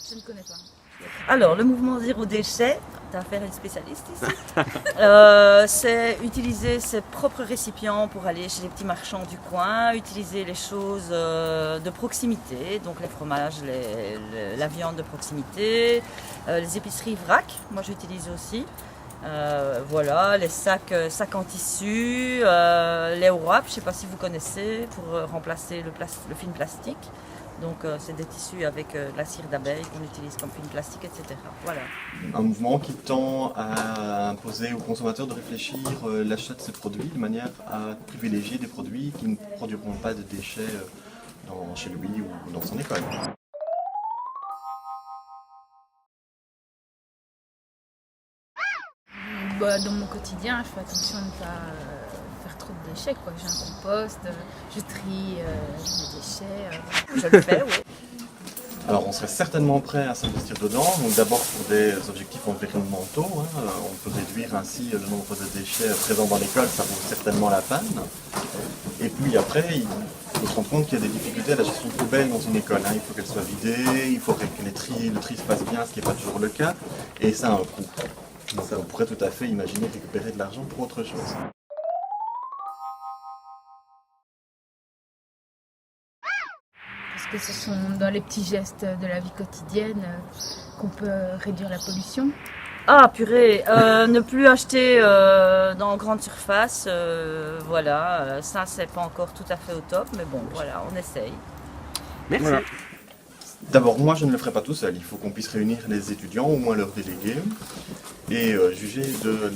Je ne connais pas. Alors, le mouvement zéro déchet, tu as affaire à une spécialiste ici, c'est utiliser ses propres récipients pour aller chez les petits marchands du coin, utiliser les choses de proximité, donc les fromages, la viande de proximité, les épiceries vrac, moi j'utilise aussi. Voilà, les sacs en tissu, les wraps, je ne sais pas si vous connaissez, pour remplacer le film plastique. Donc c'est des tissus avec de la cire d'abeille qu'on utilise comme film plastique, etc. Voilà. Un mouvement qui tend à imposer aux consommateurs de réfléchir l'achat de ces produits de manière à privilégier des produits qui ne produiront pas de déchets chez lui ou dans son école. Dans mon quotidien, je fais attention de ne pas faire trop de déchets. Quoi. J'ai un compost, je trie mes déchets. Je le fais, oui. Alors on serait certainement prêt à s'investir dedans, donc d'abord pour des objectifs environnementaux, on peut réduire ainsi le nombre de déchets présents dans l'école, ça vaut certainement la peine. Et puis après, il faut se rendre compte qu'il y a des difficultés à la gestion de poubelles dans une école. Il faut qu'elle soit vidée, il faut que le tri se passe bien, ce qui n'est pas toujours le cas, et ça a un coût. Donc on pourrait tout à fait imaginer récupérer de l'argent pour autre chose. Parce que ce sont dans les petits gestes de la vie quotidienne qu'on peut réduire la pollution. Ah purée, ne plus acheter dans grande surface, voilà, ça c'est pas encore tout à fait au top, mais bon voilà, on essaye. Merci. Voilà. D'abord, moi je ne le ferai pas tout seul, il faut qu'on puisse réunir les étudiants, au moins leurs délégués, et juger de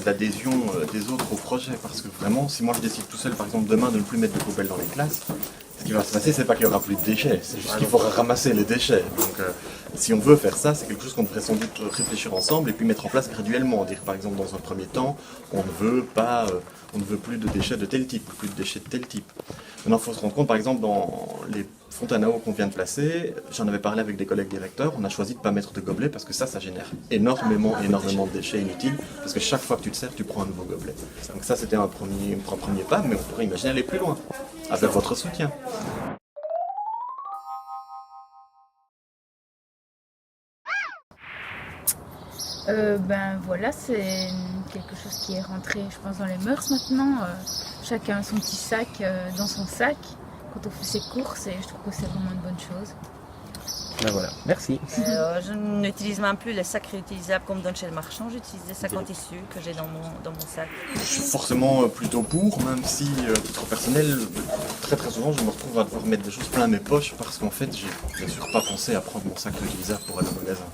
l'adhésion des autres au projet, parce que vraiment, si moi je décide tout seul, par exemple demain, de ne plus mettre de poubelles dans les classes, ce qui va se passer, c'est pas qu'il n'y aura plus de déchets, c'est juste qu'il faudra ramasser les déchets. Donc si on veut faire ça, c'est quelque chose qu'on devrait sans doute réfléchir ensemble et puis mettre en place graduellement. Dire par exemple dans un premier temps, on ne veut plus de déchets de tel type, plus de déchets de tel type. Maintenant, il faut se rendre compte, par exemple, dans les fontaines à eau qu'on vient de placer, j'en avais parlé avec des collègues directeurs, on a choisi de ne pas mettre de gobelet parce que ça génère énormément de déchets inutiles, parce que chaque fois que tu te sers, tu prends un nouveau gobelet. Donc ça, c'était un premier pas, mais on pourrait imaginer aller plus loin, avec votre soutien. Voilà, c'est quelque chose qui est rentré, je pense, dans les mœurs maintenant. Chacun a son petit sac dans son sac quand on fait ses courses et je trouve que c'est vraiment une bonne chose. Ben voilà, merci. Je n'utilise même plus les sacs réutilisables qu'on me donne chez le marchand, j'utilise des sacs en tissu que j'ai dans mon sac. Je suis forcément plutôt pour, même si, à titre personnel, très souvent, je me retrouve à devoir mettre des choses plein mes poches parce qu'en fait, j'ai bien sûr pas pensé à prendre mon sac réutilisable pour aller au magasin.